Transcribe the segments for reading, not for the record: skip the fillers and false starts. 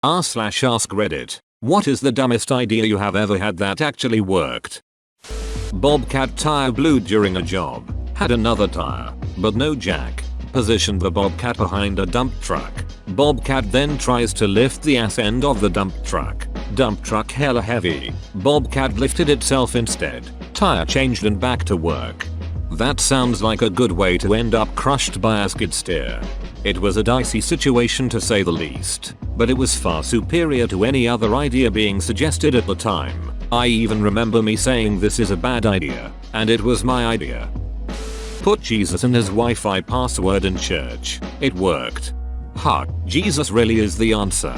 r/AskReddit. What is the dumbest idea you have ever had that actually worked? Bobcat tire blew during a job. Had another tire, but no jack. Positioned the Bobcat behind a dump truck. Bobcat then tries to lift the ass end of the dump truck. Dump truck hella heavy. Bobcat lifted itself instead. Tire changed and back to work. That sounds like a good way to end up crushed by a skid steer. It was a dicey situation to say the least, but it was far superior to any other idea being suggested at the time. I even remember me saying this is a bad idea, and it was my idea. Put Jesus in his Wi-Fi password in church. It worked. Ha, Jesus really is the answer.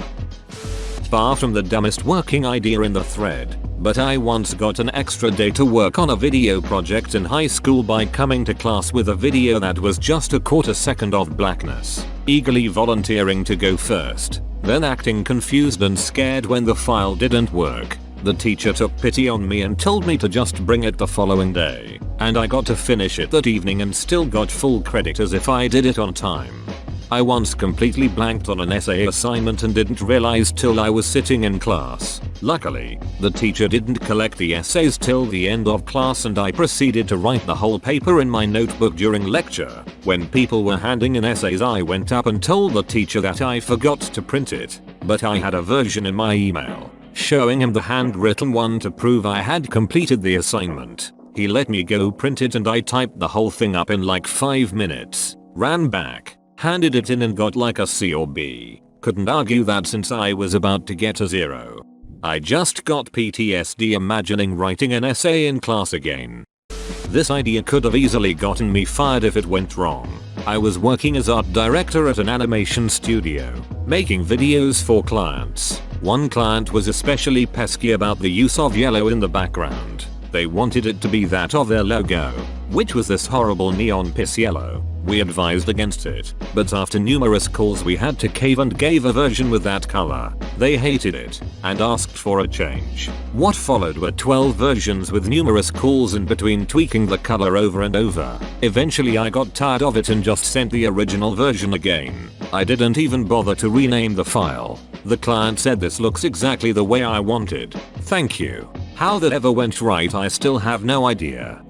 Far from the dumbest working idea in the thread, but I once got an extra day to work on a video project in high school by coming to class with a video that was just a quarter second of blackness, eagerly volunteering to go first, then acting confused and scared when the file didn't work. The teacher took pity on me and told me to just bring it the following day, and I got to finish it that evening and still got full credit as if I did it on time. I once completely blanked on an essay assignment and didn't realize till I was sitting in class. Luckily, the teacher didn't collect the essays till the end of class and I proceeded to write the whole paper in my notebook during lecture. When people were handing in essays, I went up and told the teacher that I forgot to print it, but I had a version in my email, showing him the handwritten one to prove I had completed the assignment. He let me go print it and I typed the whole thing up in like 5 minutes, ran back, handed it in and got like a C or B. Couldn't argue that since I was about to get a 0. I just got PTSD imagining writing an essay in class again. This idea could have easily gotten me fired if it went wrong. I was working as art director at an animation studio, making videos for clients. One client was especially pesky about the use of yellow in the background. They wanted it to be that of their logo, which was this horrible neon piss yellow. We advised against it, but after numerous calls we had to cave and gave a version with that color. They hated it and asked for a change. What followed were 12 versions with numerous calls in between tweaking the color over and over. Eventually I got tired of it and just sent the original version again. I didn't even bother to rename the file. The client said this looks exactly the way I wanted. Thank you. How that ever went right I still have no idea.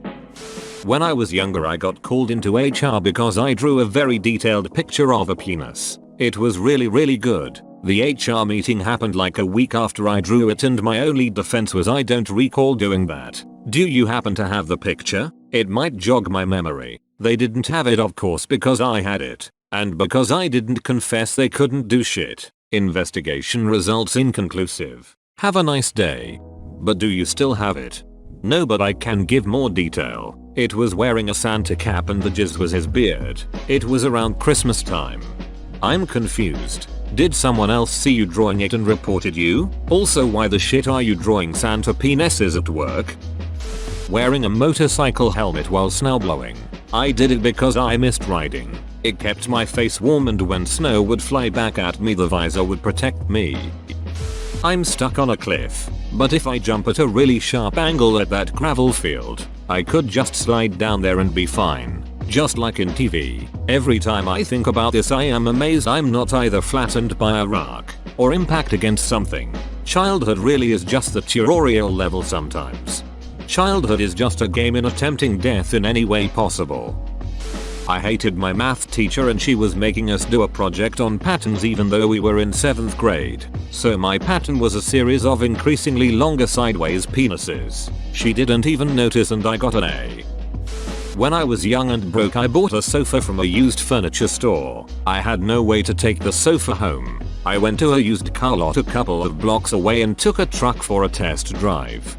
When I was younger I got called into HR because I drew a very detailed picture of a penis. It was really good. The HR meeting happened like a week after I drew it and my only defense was I don't recall doing that. Do you happen to have the picture? It might jog my memory. They didn't have it of course because I had it. And because I didn't confess they couldn't do shit. Investigation results inconclusive. Have a nice day. But do you still have it? No, but I can give more detail. It was wearing a Santa cap and the jizz was his beard. It was around Christmas time. I'm confused. Did someone else see you drawing it and reported you? Also, why the shit are you drawing Santa penises at work? Wearing a motorcycle helmet while snowblowing. I did it because I missed riding. It kept my face warm and when snow would fly back at me the visor would protect me. I'm stuck on a cliff, but if I jump at a really sharp angle at that gravel field, I could just slide down there and be fine. Just like in TV. Every time I think about this I am amazed I'm not either flattened by a rock or impact against something. Childhood really is just the tutorial level sometimes. Childhood is just a game in attempting death in any way possible. I hated my math teacher and she was making us do a project on patterns even though we were in 7th grade. So my pattern was a series of increasingly longer sideways penises. She didn't even notice and I got an A. When I was young and broke I bought a sofa from a used furniture store. I had no way to take the sofa home. I went to a used car lot a couple of blocks away and took a truck for a test drive.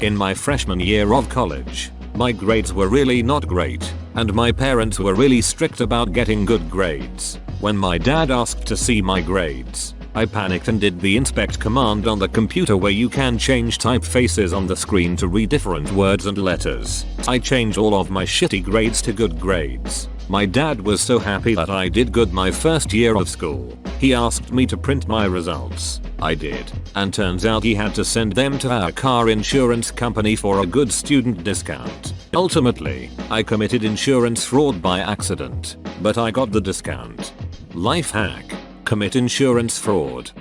In my freshman year of college, my grades were really not great, and my parents were really strict about getting good grades. When my dad asked to see my grades, I panicked and did the inspect command on the computer where you can change typefaces on the screen to read different words and letters. I changed all of my shitty grades to good grades. My dad was so happy that I did good my first year of school. He asked me to print my results. I did, and turns out he had to send them to our car insurance company for a good student discount. Ultimately, I committed insurance fraud by accident, but I got the discount. Life hack: commit insurance fraud.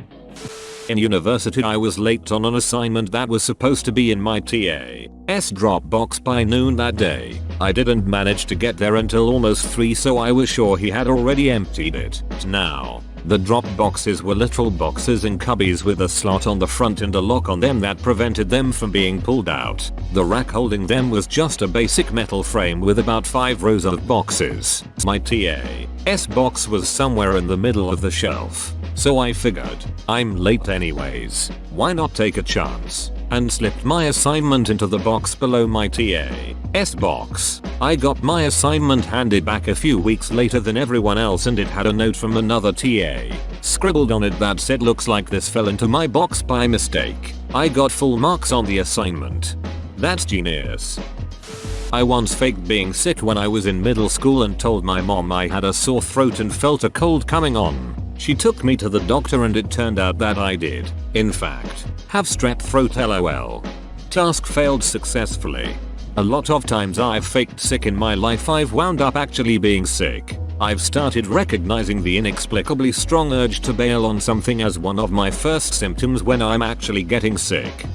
In university I was late on an assignment that was supposed to be in my TA's Dropbox by noon that day. I didn't manage to get there until almost 3, so I was sure he had already emptied it. Now, the drop boxes were literal boxes in cubbies with a slot on the front and a lock on them that prevented them from being pulled out. The rack holding them was just a basic metal frame with about 5 rows of boxes. My TA's box was somewhere in the middle of the shelf. So I figured, I'm late anyways, why not take a chance? And slipped my assignment into the box below my TA's box. I got my assignment handed back a few weeks later than everyone else, and it had a note from another TA scribbled on it that said, "Looks like this fell into my box by mistake." I got full marks on the assignment. That's genius. I once faked being sick when I was in middle school and told my mom I had a sore throat and felt a cold coming on. She took me to the doctor and it turned out that I did, in fact, have strep throat lol. Task failed successfully. A lot of times I've faked sick in my life I've wound up actually being sick. I've started recognizing the inexplicably strong urge to bail on something as one of my first symptoms when I'm actually getting sick.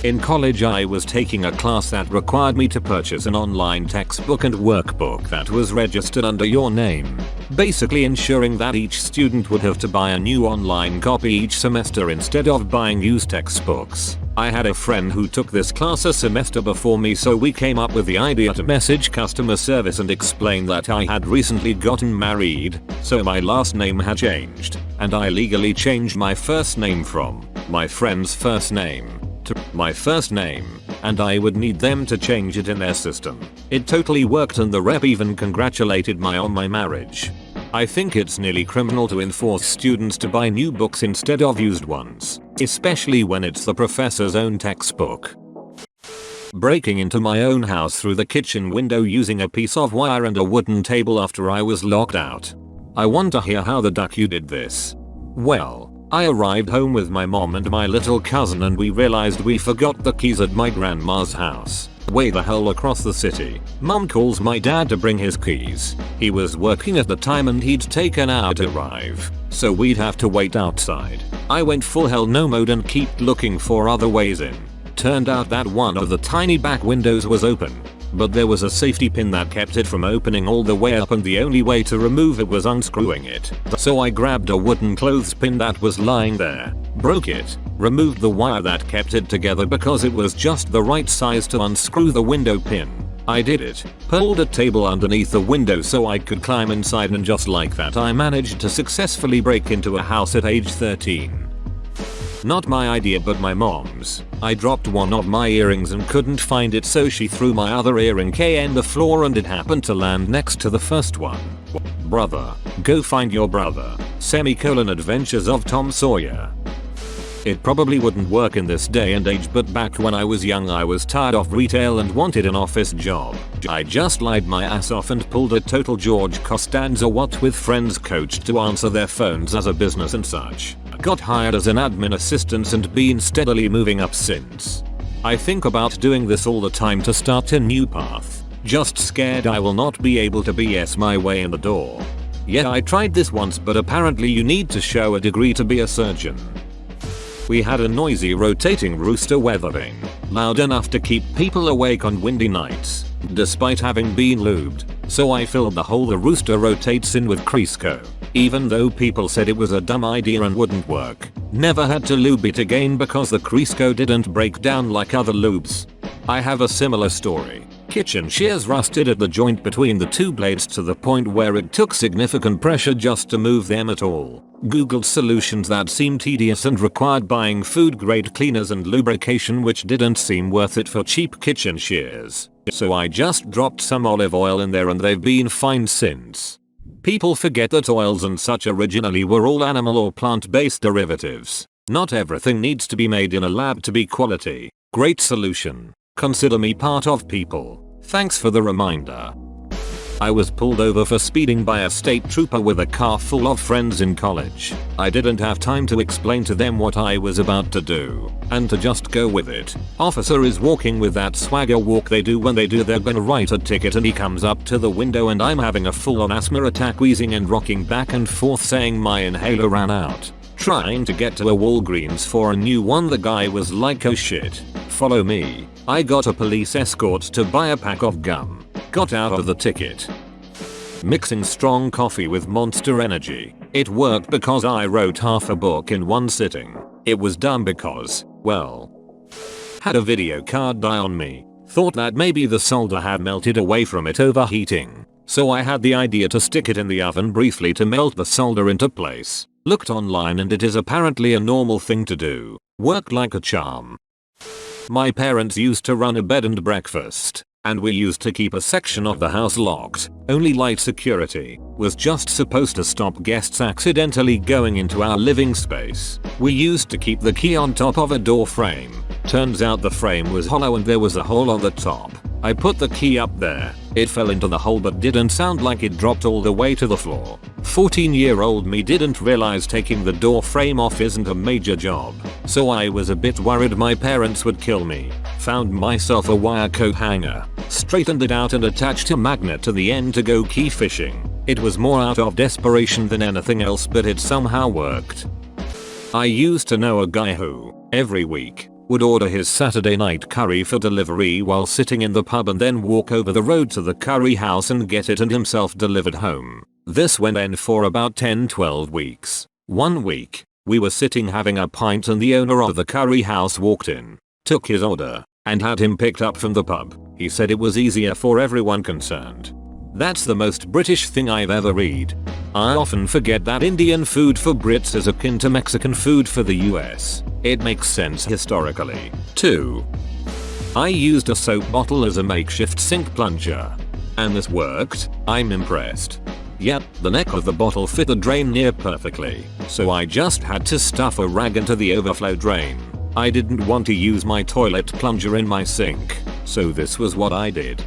In college I was taking a class that required me to purchase an online textbook and workbook that was registered under your name, basically ensuring that each student would have to buy a new online copy each semester instead of buying used textbooks. I had a friend who took this class a semester before me, so we came up with the idea to message customer service and explain that I had recently gotten married, so my last name had changed, and I legally changed my first name from my friend's first name to my first name, and I would need them to change it in their system. It totally worked, and the rep even congratulated me on my marriage. I think it's nearly criminal to enforce students to buy new books instead of used ones, especially when it's the professor's own textbook. Breaking into my own house through the kitchen window using a piece of wire and a wooden table after I was locked out. I want to hear how the duck you did this. Well, I arrived home with my mom and my little cousin and we realized we forgot the keys at my grandma's house, way the hell across the city. Mom calls my dad to bring his keys. He was working at the time and he'd take an hour to arrive, so we'd have to wait outside. I went full hell no mode and kept looking for other ways in. Turned out that one of the tiny back windows was open, but there was a safety pin that kept it from opening all the way up, and the only way to remove it was unscrewing it. So I grabbed a wooden clothespin that was lying there, broke it, removed the wire that kept it together because it was just the right size to unscrew the window pin. I did it, pulled a table underneath the window so I could climb inside, and just like that I managed to successfully break into a house at age 13. Not my idea but my mom's. I dropped one of my earrings and couldn't find it, so she threw my other earring on the floor and it happened to land next to the first one. Brother, go find your brother. Adventures of Tom Sawyer. It probably wouldn't work in this day and age, but back when I was young I was tired of retail and wanted an office job. I just lied my ass off and pulled a total George Costanza what with friends coached to answer their phones as a business and such. Got hired as an admin assistant and been steadily moving up since. I think about doing this all the time to start a new path. Just scared I will not be able to BS my way in the door. Yeah, I tried this once, but apparently you need to show a degree to be a surgeon. We had a noisy rotating rooster weather vane, loud enough to keep people awake on windy nights, despite having been lubed, so I filled the hole the rooster rotates in with Crisco, even though people said it was a dumb idea and wouldn't work. Never had to lube it again because the Crisco didn't break down like other lubes. I have a similar story. Kitchen shears rusted at the joint between the two blades to the point where it took significant pressure just to move them at all. Googled solutions that seemed tedious and required buying food grade cleaners and lubrication, which didn't seem worth it for cheap kitchen shears. So I just dropped some olive oil in there and they've been fine since. People forget that oils and such originally were all animal or plant-based derivatives. Not everything needs to be made in a lab to be quality. Great solution. Consider me part of people. Thanks for the reminder. I was pulled over for speeding by a state trooper with a car full of friends in college. I didn't have time to explain to them what I was about to do, and to just go with it. Officer is walking with that swagger walk they do when they do they're gonna write a ticket, and he comes up to the window and I'm having a full-on asthma attack, wheezing and rocking back and forth saying my inhaler ran out. Trying to get to a Walgreens for a new one, the guy was like, oh shit, follow me. I got a police escort to buy a pack of gum. Got out of the ticket. Mixing strong coffee with Monster Energy. It worked because I wrote half a book in one sitting. It was dumb because, well, had a video card die on me. Thought that maybe the solder had melted away from it overheating. So I had the idea to stick it in the oven briefly to melt the solder into place. Looked online and it is apparently a normal thing to do. Worked like a charm. My parents used to run a bed and breakfast, and we used to keep a section of the house locked. Only light security was just supposed to stop guests accidentally going into our living space. We used to keep the key on top of a door frame. Turns out the frame was hollow and there was a hole on the top. I put the key up there. It fell into the hole but didn't sound like it dropped all the way to the floor. 14-year-old me didn't realize taking the door frame off isn't a major job. So I was a bit worried my parents would kill me. Found myself a wire coat hanger. Straightened it out and attached a magnet to the end to go key fishing. It was more out of desperation than anything else, but it somehow worked. I used to know a guy who, every week, would order his Saturday night curry for delivery while sitting in the pub and then walk over the road to the curry house and get it and himself delivered home. This went on for about 10-12 weeks. One week, we were sitting having a pint and the owner of the curry house walked in, took his order, and had him picked up from the pub. He said it was easier for everyone concerned. That's the most British thing I've ever read. I often forget that Indian food for Brits is akin to Mexican food for the US. It makes sense historically. 2. I used a soap bottle as a makeshift sink plunger. And this worked. I'm impressed. Yep, the neck of the bottle fit the drain near perfectly, so I just had to stuff a rag into the overflow drain. I didn't want to use my toilet plunger in my sink, so this was what I did.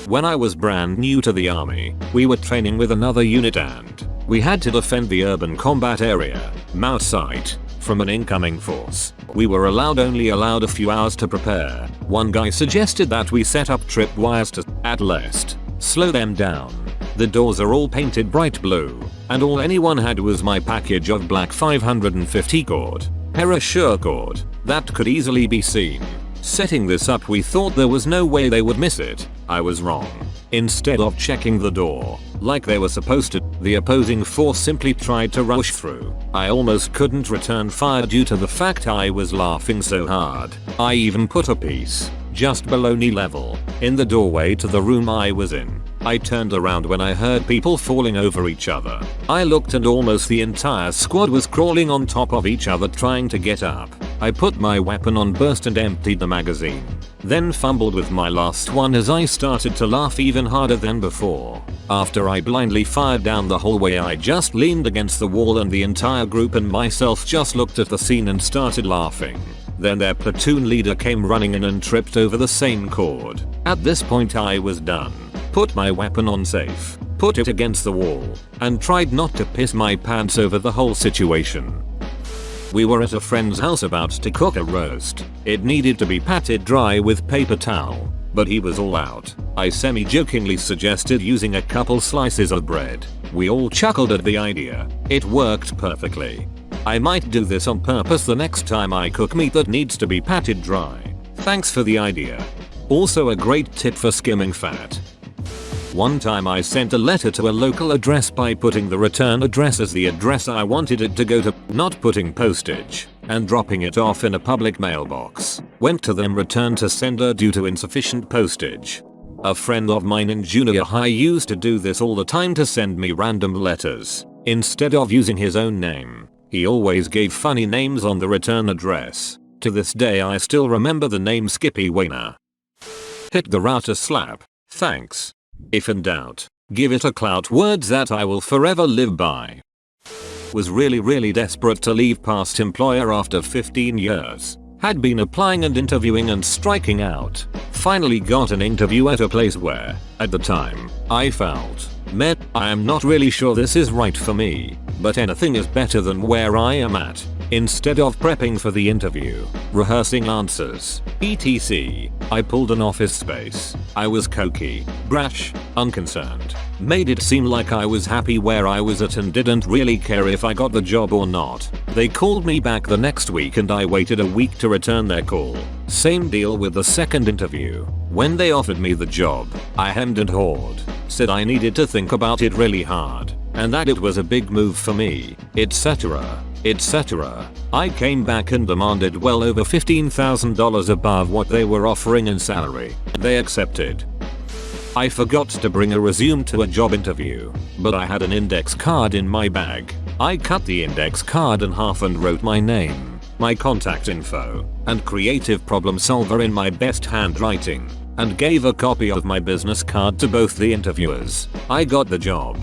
When I was brand new to the army, we were training with another unit and we had to defend the urban combat area, Mount Site, from an incoming force. We were only allowed a few hours to prepare. One guy suggested that we set up tripwires to, at least, slow them down. The doors are all painted bright blue, and all anyone had was my package of black 550 cord, parachute cord, that could easily be seen. Setting this up, we thought there was no way they would miss it. I was wrong. Instead of checking the door, like they were supposed to, the opposing force simply tried to rush through. I almost couldn't return fire due to the fact I was laughing so hard. I even put a piece, just below knee level, in the doorway to the room I was in. I turned around when I heard people falling over each other. I looked and almost the entire squad was crawling on top of each other trying to get up. I put my weapon on burst and emptied the magazine. Then fumbled with my last one as I started to laugh even harder than before. After I blindly fired down the hallway, I just leaned against the wall and the entire group and myself just looked at the scene and started laughing. Then their platoon leader came running in and tripped over the same cord. At this point I was done. Put my weapon on safe, put it against the wall, and tried not to piss my pants over the whole situation. We were at a friend's house about to cook a roast. It needed to be patted dry with paper towel, but he was all out. I semi-jokingly suggested using a couple slices of bread. We all chuckled at the idea. It worked perfectly. I might do this on purpose the next time I cook meat that needs to be patted dry. Thanks for the idea. Also a great tip for skimming fat. One time I sent a letter to a local address by putting the return address as the address I wanted it to go to, not putting postage, and dropping it off in a public mailbox. Went to them, return to sender due to insufficient postage. A friend of mine in junior high used to do this all the time to send me random letters. Instead of using his own name, he always gave funny names on the return address. To this day I still remember the name Skippy Wayner. Hit the router slap. Thanks. If in doubt, give it a clout, words that I will forever live by. Was really desperate to leave past employer after 15 years. Had been applying and interviewing and striking out. Finally got an interview at a place where, at the time, I felt, man, I am not really sure this is right for me, but anything is better than where I am at. Instead of prepping for the interview, rehearsing answers, etc., I pulled an office space. I was cocky, brash, unconcerned. Made it seem like I was happy where I was at and didn't really care if I got the job or not. They called me back the next week and I waited a week to return their call. Same deal with the second interview. When they offered me the job, I hemmed and hawed, said I needed to think about it really hard, and that it was a big move for me, etc. etc. I came back and demanded well over $15,000 above what they were offering in salary. They accepted. I forgot to bring a resume to a job interview, but I had an index card in my bag. I cut the index card in half and wrote my name, my contact info, and creative problem solver in my best handwriting, and gave a copy of my business card to both the interviewers. I got the job.